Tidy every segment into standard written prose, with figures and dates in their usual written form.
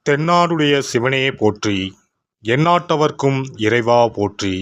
தென்னாடுடைய சிவனே போற்றி, எந்நாட்டவர்க்கும் இறைவா போற்றி.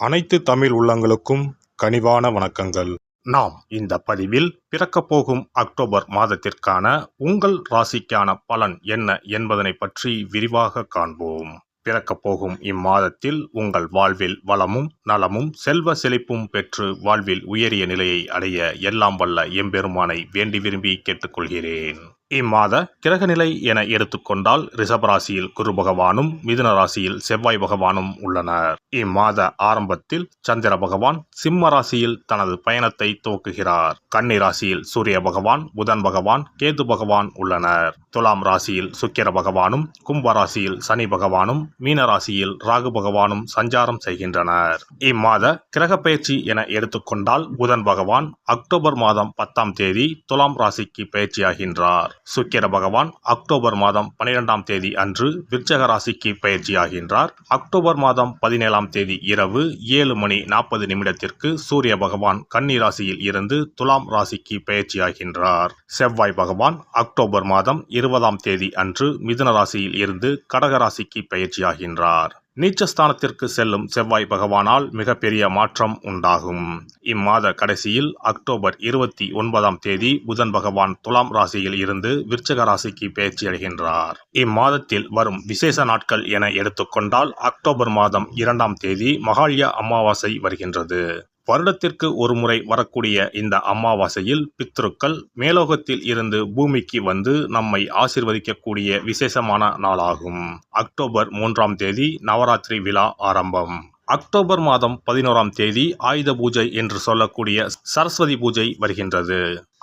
அனைத்து தமிழ் உள்ளங்களுக்கும் கனிவான வணக்கங்கள். நாம் இந்த பதிவில் பிறக்கப் போகும் அக்டோபர் மாதத்திற்கான உங்கள் ராசிக்கான பலன் என்ன என்பதனை பற்றி விரிவாக காண்போம். பிறக்கப் போகும் இம்மாதத்தில் உங்கள் வாழ்வில் வளமும் நலமும் செல்வ செழிப்பும் பெற்று வாழ்வில் உயரிய நிலையை அடைய எல்லாம் வல்ல எம்பெருமானை வேண்டி விரும்பி கேட்டுக்கொள்கிறேன். இம்மாத கிரகநிலை என எடுத்துக்கொண்டால் ரிஷபராசியில் குரு பகவானும் மிதுன ராசியில் செவ்வாய் பகவானும் உள்ளனர். இம்மாத ஆரம்பத்தில் சந்திர பகவான் சிம்ம ராசியில் தனது பயணத்தை துவக்குகிறார். கன்னி ராசியில் சூரிய பகவான், புதன் பகவான், கேது பகவான் உள்ளனர். துலாம் ராசியில் சுக்கிர பகவானும், கும்ப ராசியில் சனி பகவானும், மீன ராசியில் ராகு பகவானும் சஞ்சாரம் செய்கின்றனர். இம்மாத கிரக பயிற்சி என எடுத்துக்கொண்டால் புதன் பகவான் அக்டோபர் மாதம் 10ஆம் தேதி துலாம் ராசிக்கு பயிற்சியாகின்றார். சுக்கிர பகவான் அக்டோபர் மாதம் 12ஆம் தேதி அன்று விருச்சக ராசிக்கு பயிற்சியாகின்றார். அக்டோபர் மாதம் 17ஆம் தேதி இரவு 7:40 சூரிய பகவான் கன்னி ராசியில் இருந்து துலாம் ராசிக்கு பயிற்சியாகின்றார். செவ்வாய் பகவான் அக்டோபர் மாதம் 20ஆம் தேதி அன்று மிதுன ராசியில் இருந்து கடக ராசிக்கு பயிற்சியாகின்றார். நீச்சஸ்தானத்திற்கு செல்லும் செவ்வாய் பகவானால் மிகப்பெரிய மாற்றம் உண்டாகும். இம்மாத கடைசியில் அக்டோபர் 29ஆம் தேதி புதன் பகவான் துலாம் ராசியில் இருந்து விருச்சக ராசிக்கு பயிற்சியடைகின்றார். இம்மாதத்தில் வரும் விசேஷ நாட்கள் என எடுத்துக்கொண்டால் அக்டோபர் மாதம் 2ஆம் தேதி மகாலய அமாவாசை வருகின்றது. வருடத்திற்கு ஒரு முறை வரக்கூடிய இந்த அமாவாசையில் பித்ருக்கள் மேலோகத்தில் இருந்து பூமிக்கு வந்து நம்மை ஆசிர்வதிக்கக்கூடிய விசேஷமான நாளாகும். அக்டோபர் 3ஆம் தேதி நவராத்திரி விழா ஆரம்பம். அக்டோபர் மாதம் 11ஆம் தேதி ஆயுத பூஜை என்று சொல்லக்கூடிய சரஸ்வதி பூஜை வருகின்றது.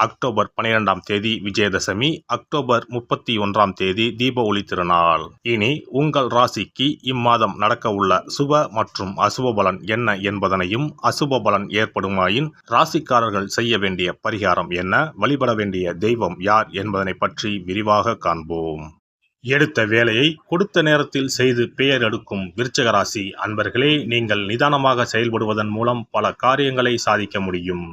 அக்டோபர் 12ஆம் தேதி விஜயதசமி, அக்டோபர் 31ஆம் தேதி தீப ஒளி திருநாள். இனி உங்கள் ராசிக்கு இம்மாதம் நடக்க உள்ள சுப மற்றும் அசுப பலன் என்ன என்பதனையும், அசுப பலன் ஏற்படுமாயின் ராசிக்காரர்கள் செய்ய வேண்டிய பரிகாரம் என்ன, வழிபட வேண்டிய தெய்வம் யார் என்பதனை பற்றி விரிவாக காண்போம். எடுத்த வேலையை கொடுத்த நேரத்தில் செய்து பெயர் எடுக்கும் விருச்சிக ராசி அன்பர்களே, நீங்கள் நிதானமாக செயல்படுவதன் மூலம் பல காரியங்களை சாதிக்க முடியும்.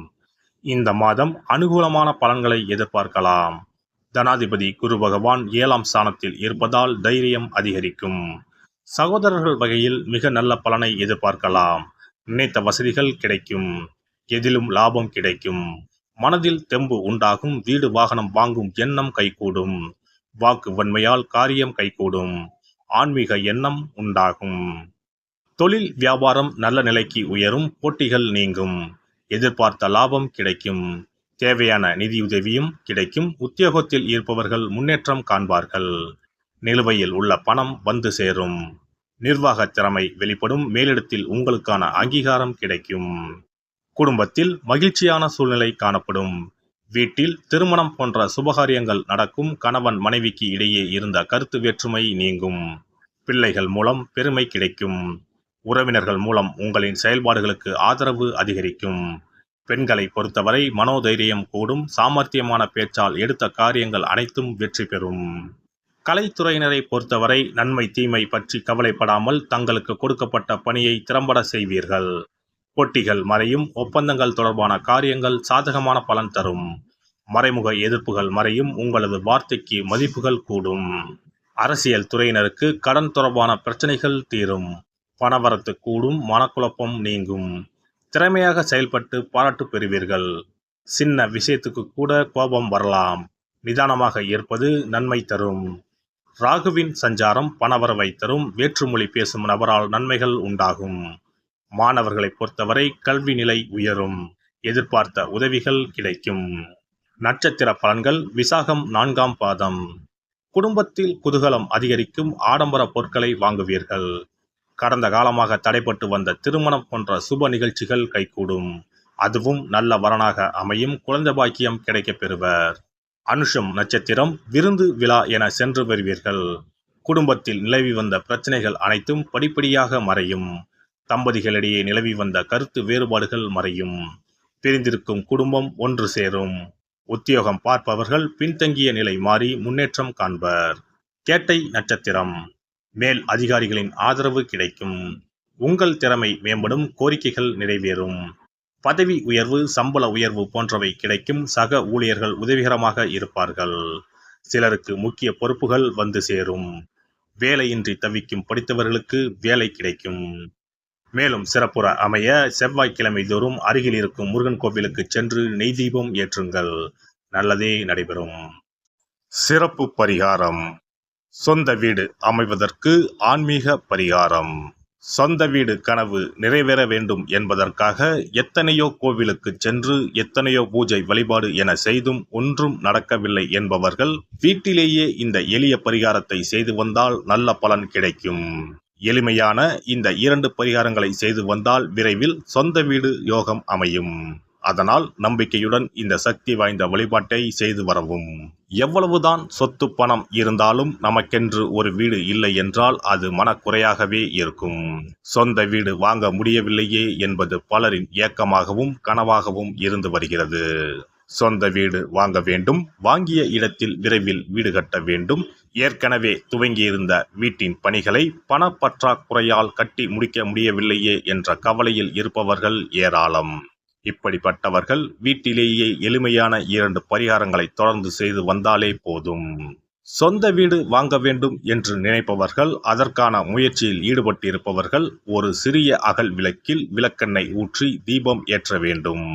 இந்த மாதம் அனுகூலமான பலன்களை எதிர்பார்க்கலாம். தனாதிபதி குரு பகவான் 7ஆம் ஸ்தானத்தில் இருப்பதால் தைரியம் அதிகரிக்கும். சகோதரர்கள் வகையில் மிக நல்ல பலனை எதிர்பார்க்கலாம். நினைத்த வசதிகள் கிடைக்கும். எதிலும் லாபம் கிடைக்கும். மனதில் தெம்பு உண்டாகும். வீடு வாகனம் வாங்கும் எண்ணம் கைகூடும். வாக்கு வன்மையால் காரியம் கைகூடும். ஆன்மீக எண்ணம் உண்டாகும். தொழில் வியாபாரம் நல்ல நிலைக்கு உயரும். போட்டிகள் நீங்கும். எதிர்பார்த்த லாபம் கிடைக்கும். தேவையான நிதியுதவியும் கிடைக்கும். உத்தியோகத்தில் இருப்பவர்கள் முன்னேற்றம் காண்பார்கள். நிலுவையில் உள்ள பணம் வந்து சேரும். நிர்வாக திறமை வெளிப்படும். மேலிடத்தில் உங்களுக்கான அங்கீகாரம் கிடைக்கும். குடும்பத்தில் மகிழ்ச்சியான சூழ்நிலை காணப்படும். வீட்டில் திருமணம் போன்ற சுபகாரியங்கள் நடக்கும். கணவன் மனைவிக்கு இடையே இருந்த கருத்து வேற்றுமை நீங்கும். பிள்ளைகள் மூலம் பெருமை கிடைக்கும். உறவினர்கள் மூலம் உங்களின் செயல்பாடுகளுக்கு ஆதரவு அதிகரிக்கும். பெண்களை பொறுத்தவரை மனோதைரியம் கூடும். சாமர்த்தியமான பேச்சால் எடுத்த காரியங்கள் அனைத்தும் வெற்றி பெறும். கலைத்துறையினரை பொறுத்தவரை நன்மை தீமை பற்றி கவலைப்படாமல் தங்களுக்கு கொடுக்கப்பட்ட பணியை திறம்பட செய்வீர்கள். போட்டிகள் மறையும். ஒப்பந்தங்கள் தொடர்பான காரியங்கள் சாதகமான பலன் தரும். மறைமுக எதிர்ப்புகள் மறையும். உங்களது வார்த்தைக்கு மதிப்புகள் கூடும். அரசியல் துறையினருக்கு கடன் தொடர்பான பிரச்சனைகள் தீரும். பணவரத்து கூடும். மனக்குழப்பம் நீங்கும். திறமையாக செயல்பட்டு பாராட்டு பெறுவீர்கள். சின்ன விஷயத்துக்கு கூட கோபம் வரலாம். நிதானமாக இருப்பது நன்மை தரும். ராகுவின் சஞ்சாரம் பணவரவை தரும். வேற்றுமொழி பேசும் நபரால் நன்மைகள் உண்டாகும். மாணவர்களை பொறுத்தவரை கல்வி நிலை உயரும். எதிர்பார்த்த உதவிகள் கிடைக்கும். நட்சத்திர பலன்கள். விசாகம் 4ஆம் பாதம். குடும்பத்தில் குதூகலம் அதிகரிக்கும். ஆடம்பர பொருட்களை வாங்குவீர்கள். கடந்த காலமாக தடைப்பட்டு வந்த திருமணம் போன்ற சுப நிகழ்ச்சிகள் கைகூடும். அதுவும் நல்ல வரனாக அமையும். குழந்தை பாக்கியம் கிடைக்கப் பெறுவர். அனுஷம் நட்சத்திரம். விருந்து விழா என சென்று வருவீர்கள். குடும்பத்தில் நிலவி வந்த பிரச்சனைகள் அனைத்தும் படிப்படியாக மறையும். தம்பதிகளிடையே நிலவி வந்த கருத்து வேறுபாடுகள் மறையும். பிரிந்திருக்கும் குடும்பம் ஒன்று சேரும். உத்தியோகம் பார்ப்பவர்கள் பின்தங்கிய நிலை மாறி முன்னேற்றம் காண்பர். கேட்டை நட்சத்திரம். மேல் அதிகாரிகளின் ஆதரவு கிடைக்கும். உங்கள் திறமை மேம்படும். கோரிக்கைகள் நிறைவேறும். பதவி உயர்வு, சம்பள உயர்வு போன்றவை கிடைக்கும். சக ஊழியர்கள் உதவிகரமாக இருப்பார்கள். சிலருக்கு முக்கிய பொறுப்புகள் வந்து சேரும். வேலையின்றி தவிக்கும் படித்தவர்களுக்கு வேலை கிடைக்கும். மேலும் சிறப்புற அமைய செவ்வாய்க்கிழமை தோறும் அருகில் இருக்கும் முருகன் கோவிலுக்கு சென்று நெய் தீபம் ஏற்றுங்கள். நல்லதே நடைபெறும். சிறப்பு பரிகாரம். சொந்த வீடு அமைவதற்கு ஆன்மீக பரிகாரம். சொந்த வீடு கனவு நிறைவேற வேண்டும் என்பதற்காக எத்தனையோ கோவிலுக்கு சென்று எத்தனையோ பூஜை வழிபாடு என செய்தும் ஒன்றும் நடக்கவில்லை என்பவர்கள் வீட்டிலேயே இந்த எளிய பரிகாரத்தை செய்து வந்தால் நல்ல பலன் கிடைக்கும். எளிமையான இந்த 2 பரிகாரங்களை செய்து வந்தால் விரைவில் சொந்த வீடு யோகம் அமையும். அதனால் நம்பிக்கையுடன் இந்த சக்தி வாய்ந்த வழிபாட்டை செய்து வரவும். எவ்வளவுதான் சொத்து பணம் இருந்தாலும் நமக்கென்று ஒரு வீடு இல்லை என்றால் அது மனக்குறையாகவே இருக்கும். சொந்த வீடு வாங்க முடியவில்லையே என்பது பலரின் ஏக்கமாகவும் கனவாகவும் இருந்து வருகிறது. சொந்த வீடு வாங்க வேண்டும், வாங்கிய இடத்தில் விரைவில் வீடு கட்ட வேண்டும், ஏற்கனவே துவங்கியிருந்த வீட்டின் பணிகளை பணப்பற்றாக்குறையால் கட்டி முடிக்க முடியவில்லையே என்ற கவலையில் இருப்பவர்கள் ஏராளம். இப்படிப்பட்டவர்கள் வீட்டிலேயே எளிமையான 2 பரிகாரங்களை தொடர்ந்து செய்து வந்தாலே போதும். சொந்த வீடு வாங்க வேண்டும் என்று நினைப்பவர்கள், அதற்கான முயற்சியில் ஈடுபட்டிருப்பவர்கள் ஒரு சிறிய அகல் விளக்கில் விளக்கெண்ணெய் ஊற்றி தீபம் ஏற்ற வேண்டும்.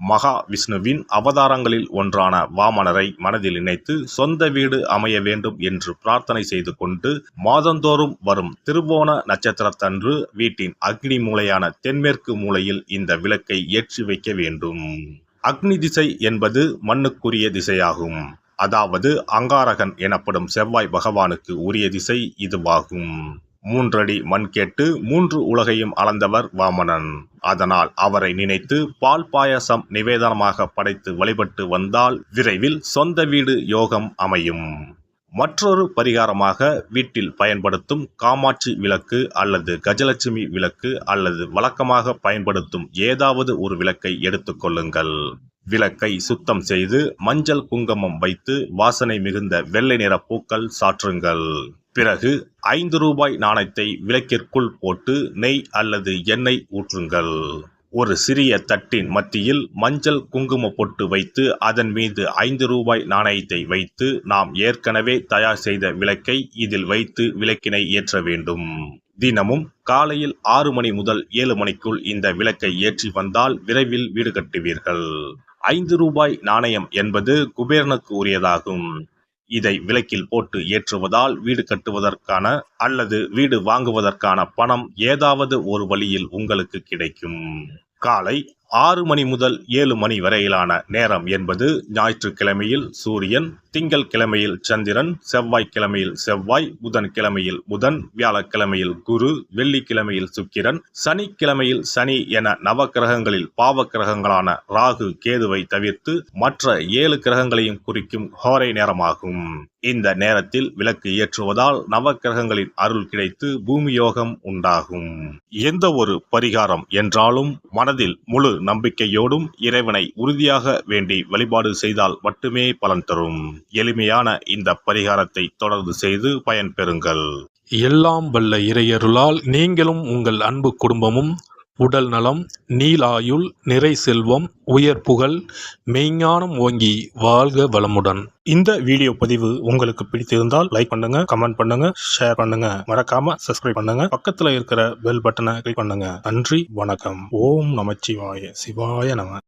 மகா விஷ்ணுவின் அவதாரங்களில் ஒன்றான வாமனரை மனதில் நினைத்து சொந்த வீடு அமைய வேண்டும் என்று பிரார்த்தனை செய்து கொண்டு மாதந்தோறும் வரும் திருவோண நட்சத்திரத்தன்று வீட்டின் அக்னி மூலையான தென்மேற்கு மூலையில் இந்த விளக்கை ஏற்றி வைக்க வேண்டும். அக்னி திசை என்பது மண்ணுக்குரிய திசையாகும். அதாவது அங்காரகன் எனப்படும் செவ்வாய் பகவானுக்கு உரிய திசை இதுவாகும். 3 அடி மண் கேட்டு 3 உலகையும் அளந்தவர் வாமனன். அதனால் அவரை நினைத்து பால் பாயசம் நிவேதனமாக படைத்து வழிபட்டு வந்தால் விரைவில் சொந்த வீடு யோகம் அமையும். மற்றொரு பரிகாரமாக வீட்டில் பயன்படுத்தும் காமாட்சி விளக்கு அல்லது கஜலட்சுமி விளக்கு அல்லது வழக்கமாக பயன்படுத்தும் ஏதாவது ஒரு விளக்கை எடுத்துக்கொள்ளுங்கள். விளக்கை சுத்தம் செய்து மஞ்சள் குங்குமம் வைத்து வாசனை மிகுந்த வெள்ளை நிற பூக்கள் சாற்றுங்கள். பிறகு 5 ரூபாய் நாணயத்தை விளக்கிற்குள் போட்டு நெய் அல்லது எண்ணெய் ஊற்றுங்கள். ஒரு சிறிய தட்டின் மத்தியில் மஞ்சள் குங்கும பொட்டு வைத்து அதன் மீது 5 ரூபாய் நாணயத்தை வைத்து நாம் ஏற்கனவே தயார் செய்த விளக்கை இதில் வைத்து விளக்கினை ஏற்ற வேண்டும். தினமும் காலையில் 6 மணி முதல் 7 மணிக்குள் இந்த விளக்கை ஏற்றி வந்தால் விரைவில் வீடு கட்டுவீர்கள். 5 ரூபாய் நாணயம் என்பது குபேரனுக்கு உரியதாகும். இதை விளக்கில் போட்டு ஏற்றுவதால் வீடு கட்டுவதற்கான அல்லது வீடு வாங்குவதற்கான பணம் ஏதாவது ஒரு வழியில் உங்களுக்கு கிடைக்கும். காலை 6 மணி முதல் 7 மணி வரையிலான நேரம் என்பது ஞாயிற்றுக்கிழமையில் சூரியன், திங்கள் கிழமையில் சந்திரன், செவ்வாய்க்கிழமையில் செவ்வாய், புதன் கிழமையில் புதன், வியாழக்கிழமையில் குரு, வெள்ளிக்கிழமையில் சுக்கிரன், சனிக்கிழமையில் சனி என நவக்கிரகங்களில் பாவ கிரகங்களான ராகு கேதுவை தவிர்த்து மற்ற 7 கிரகங்களையும் குறிக்கும் ஹோரை நேரமாகும். இந்த நேரத்தில் விளக்கு ஏற்றுவதால் நவக்கிரகங்களின் அருள் கிடைத்து பூமி யோகம் உண்டாகும். எந்த ஒரு பரிகாரம் என்றாலும் மனதில் முழு நம்பிக்கையோடும் இறைவனை உறுதியாக வேண்டி வழிபாடு செய்தால் மட்டுமே பலன் தரும். எளிமையான இந்த பரிகாரத்தை தொடர்ந்து செய்து பயன்பெறுங்கள். எல்லாம் வல்ல இறையருளால் நீங்களும் உங்கள் அன்பு குடும்பமும் உடல் நலம், நீலாயுள், நிறை செல்வம், உயர் புகழ், மெய்ஞானம் ஓங்கி வாழ்க வளமுடன். இந்த வீடியோ பதிவு உங்களுக்கு பிடித்திருந்தால் லைக் பண்ணுங்க, கமெண்ட் பண்ணுங்க, ஷேர் பண்ணுங்க, மறக்காம சப்ஸ்கிரைப் பண்ணுங்க, பக்கத்துல இருக்கிற பெல் பட்டனை கிளிக் பண்ணுங்க. நன்றி, வணக்கம். ஓம் நமச்சிவாய, சிவாய நம.